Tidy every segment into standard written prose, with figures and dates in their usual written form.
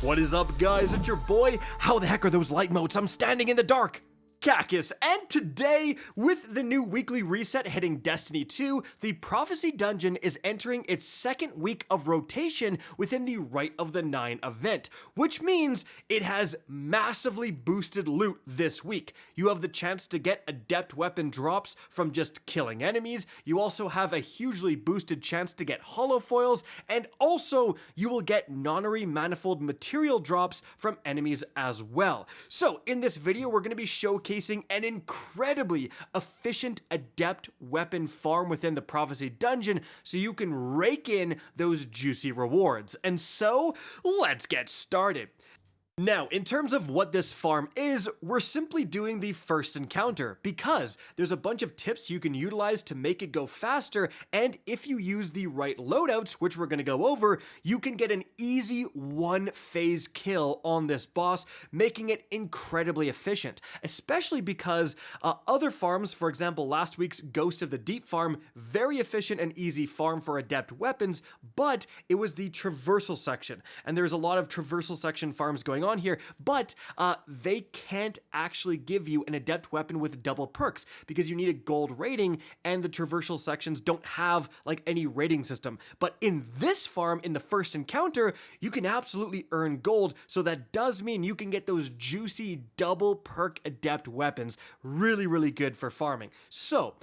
What is up, guys? It's your boy. How the heck are those light motes? I'm standing in the dark. Cacus, and today, with the new weekly reset hitting Destiny 2, the Prophecy Dungeon is entering its second week of rotation within the Rite of the Nine event, which means it has massively boosted loot this week. You have the chance to get adept weapon drops from just killing enemies, you also have a hugely boosted chance to get holofoils, and also you will get nonary manifold material drops from enemies as well. So in this video, we're going to be showcasing an incredibly efficient adept weapon farm within the Prophecy Dungeon so you can rake in those juicy rewards. And so, let's get started. Now, in terms of what this farm is, we're simply doing the first encounter because there's a bunch of tips you can utilize to make it go faster, and if you use the right loadouts, which we're going to go over, you can get an easy one-phase kill on this boss, making it incredibly efficient, especially because other farms, for example, last week's Ghost of the Deep farm, very efficient and easy farm for adept weapons, but it was the traversal section, and there's a lot of traversal section farms going on here, but they can't actually give you an adept weapon with double perks because you need a gold rating, and the traversal sections don't have like any rating system. But in this farm, in the first encounter, you can absolutely earn gold, so that does mean you can get those juicy double perk adept weapons. Really good for farming. So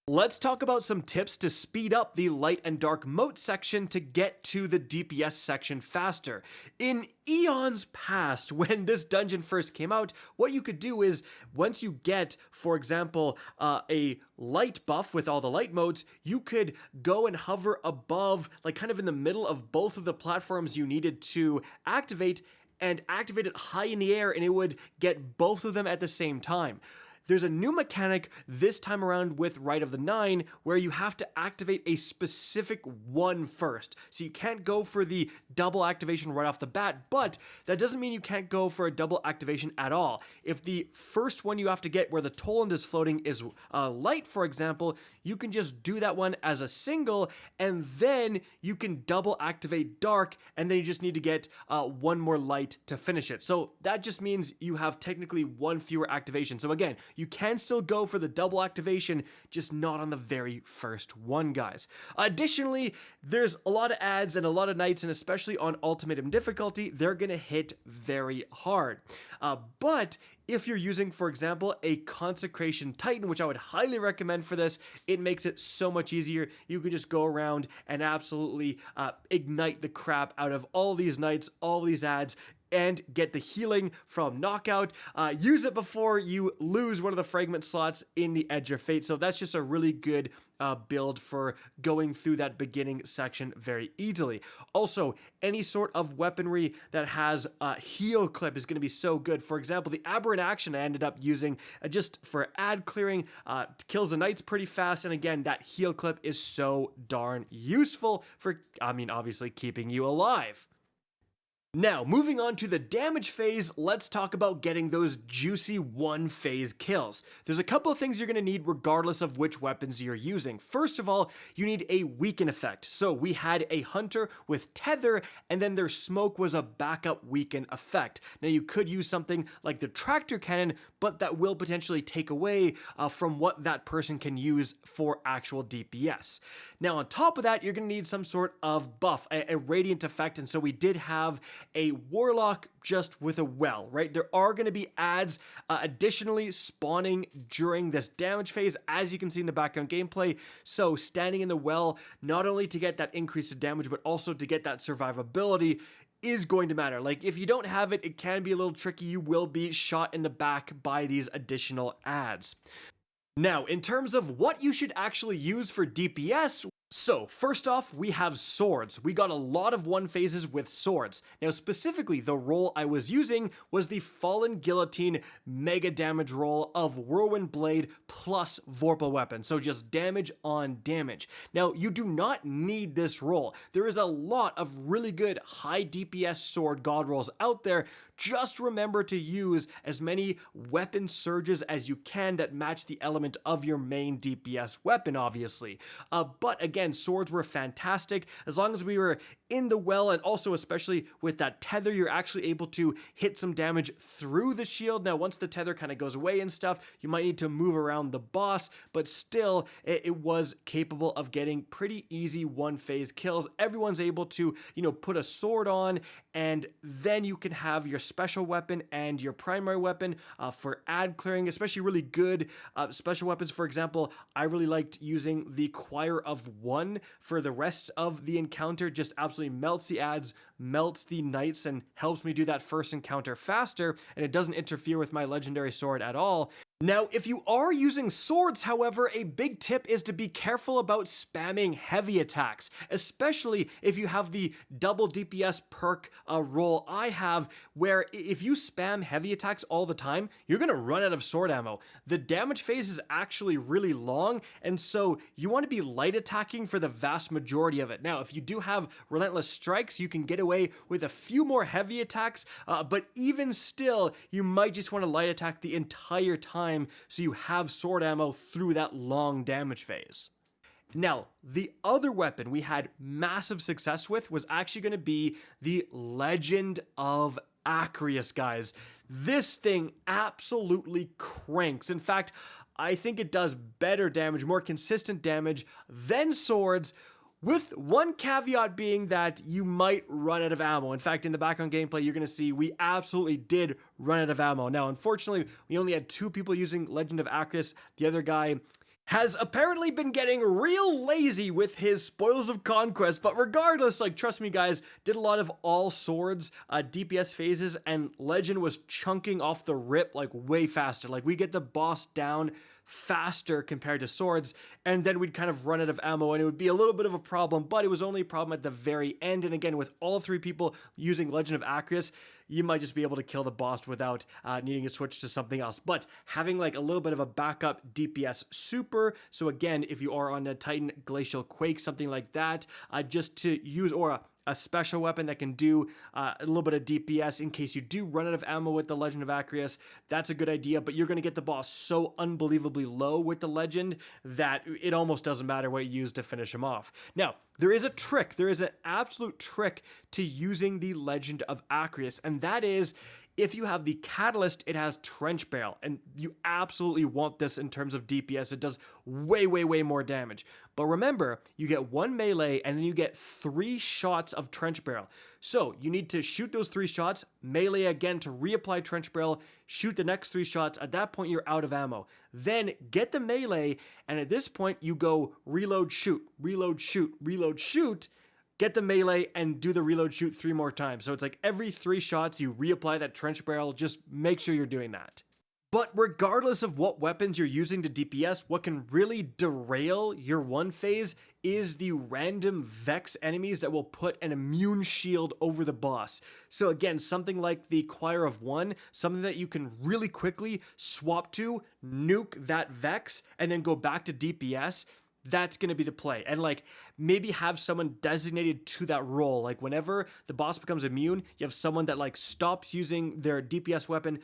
let's talk about some tips to speed up the light and dark moat section to get to the DPS section faster. In eons past, when this dungeon first came out, what you could do is, once you get, for example, a light buff with all the light modes, you could go and hover above, like kind of in the middle of both of the platforms you needed to activate, and activate it high in the air, and it would get both of them at the same time. There's a new mechanic this time around with Rite of the Nine where you have to activate a specific one first. So you can't go for the double activation right off the bat, but that doesn't mean you can't go for a double activation at all. If the first one you have to get where the Toland is floating is light, for example, you can just do that one as a single, and then you can double activate dark, and then you just need to get one more light to finish it. So that just means you have technically one fewer activation. So again, you can still go for the double activation, just not on the very first one, guys. Additionally, there's a lot of ads and a lot of knights, and especially on Ultimatum difficulty, they're gonna hit very hard. But if you're using, for example, a Consecration Titan, which I would highly recommend for this, it makes it so much easier. You could just go around and absolutely ignite the crap out of all these knights, all these ads, and get the healing from knockout. Use it before you lose one of the fragment slots in the Edge of Fate. So that's just a really good build for going through that beginning section very easily. Also, any sort of weaponry that has a heal clip is going to be so good. For example, the Aberrant Action I ended up using just for ad clearing, kills the knights pretty fast, and again, that heal clip is so darn useful for, I mean, obviously keeping you alive. Now, moving on to the damage phase, let's talk about getting those juicy one-phase kills. There's a couple of things you're going to need regardless of which weapons you're using. First of all, you need a weaken effect. So we had a Hunter with Tether, and then their smoke was a backup weaken effect. Now, you could use something like the Tractor Cannon, but that will potentially take away from what that person can use for actual DPS. Now, on top of that, you're going to need some sort of buff, a Radiant effect, and so we did have a Warlock just with a well, right? There are going to be ads additionally spawning during this damage phase, as you can see in the background gameplay. So standing in the well, not only to get that increase of damage, but also to get that survivability is going to matter. Like, if you don't have it, it can be a little tricky. You will be shot in the back by these additional ads. Now, in terms of what you should actually use for DPS, so, first off, we have swords. We got a lot of one phases with swords. Now, specifically, the roll I was using was the Fallen Guillotine mega damage roll of Whirlwind Blade plus Vorpal Weapon, so just damage on damage. Now, you do not need this roll. There is a lot of really good high DPS sword god rolls out there. Just remember to use as many weapon surges as you can that match the element of your main DPS weapon, obviously. But again, again, swords were fantastic as long as we were in the well, and also especially with that tether, you're actually able to hit some damage through the shield. Now, once the tether kind of goes away and stuff, you might need to move around the boss, but still, it was capable of getting pretty easy one-phase kills. Everyone's able to, put a sword on, and then you can have your special weapon and your primary weapon for ad clearing, especially really good special weapons. For example, I really liked using the Choir of One for the rest of the encounter. Just absolutely melts the ads, melts the knights, and helps me do that first encounter faster, and it doesn't interfere with my legendary sword at all. Now, if you are using swords, however, a big tip is to be careful about spamming heavy attacks, especially if you have the double DPS perk roll I have, where if you spam heavy attacks all the time, you're going to run out of sword ammo. The damage phase is actually really long, and so you want to be light attacking for the vast majority of it. Now, if you do have relentless strikes, you can get away with a few more heavy attacks, but even still, you might just want to light attack the entire time, so you have sword ammo through that long damage phase. Now, the other weapon we had massive success with was actually going to be the Legend of Acreus, guys. This thing absolutely cranks. In fact, I think it does better damage, more consistent damage than swords, with one caveat being that you might run out of ammo. In fact, in the background gameplay, you're going to see we absolutely did run out of ammo. Now, unfortunately, we only had 2 people using Legend of Acreus. The other guy has apparently been getting real lazy with his Spoils of Conquest, but regardless, trust me guys, did a lot of all swords DPS phases, and Legend was chunking off the rip way faster. We get the boss down faster compared to swords, and then we'd kind of run out of ammo, and it would be a little bit of a problem, but it was only a problem at the very end. And again, with all 3 people using Legend of Acreus, you might just be able to kill the boss without needing to switch to something else. But having a little bit of a backup DPS super, so again, if you are on a Titan, Glacial Quake, something like that, just to use, or a special weapon that can do a little bit of DPS in case you do run out of ammo with the Legend of Acreus, that's a good idea. But you're going to get the boss so unbelievably low with the Legend that it almost doesn't matter what you use to finish him off. Now, there is a trick. There is an absolute trick to using the Legend of Acreus, and that is, if you have the Catalyst, it has Trench Barrel, and you absolutely want this in terms of DPS. It does way, way, way more damage. But remember, you get 1 melee, and then you get 3 shots of Trench Barrel. So you need to shoot those 3 shots, melee again to reapply Trench Barrel, shoot the next 3 shots. At that point, you're out of ammo. Then get the melee, and at this point, you go reload, shoot, reload, shoot, reload, shoot, get the melee, and do the reload shoot 3 more times. So it's every 3 shots you reapply that Trench Barrel. Just make sure you're doing that. But regardless of what weapons you're using to DPS, what can really derail your one phase is the random Vex enemies that will put an immune shield over the boss. So again, something like the Choir of One, something that you can really quickly swap to, nuke that Vex, and then go back to DPS. That's going to be the play. And maybe have someone designated to that role. Whenever the boss becomes immune, you have someone that stops using their DPS weapon,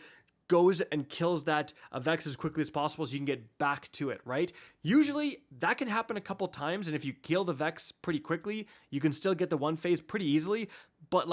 goes and kills that Vex as quickly as possible so you can get back to it, right? Usually that can happen a couple times, and if you kill the Vex pretty quickly, you can still get the one phase pretty easily. But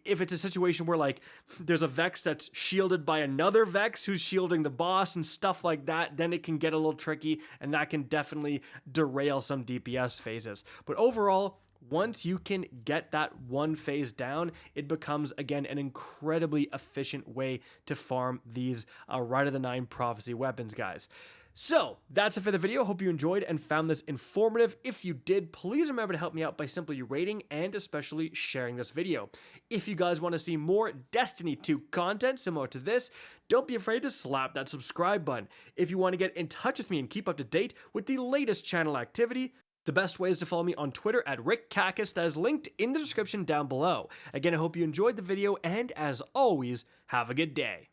if it's a situation where there's a Vex that's shielded by another Vex who's shielding the boss and stuff like that, then it can get a little tricky, and that can definitely derail some DPS phases. But overall, once you can get that one phase down, it becomes, again, an incredibly efficient way to farm these Rite of the Nine Prophecy weapons, guys. So, that's it for the video. Hope you enjoyed and found this informative. If you did, please remember to help me out by simply rating and especially sharing this video. If you guys want to see more Destiny 2 content similar to this, don't be afraid to slap that subscribe button. If you want to get in touch with me and keep up to date with the latest channel activity, the best way is to follow me on Twitter at RickCacus, that is linked in the description down below. Again, I hope you enjoyed the video, and as always, have a good day.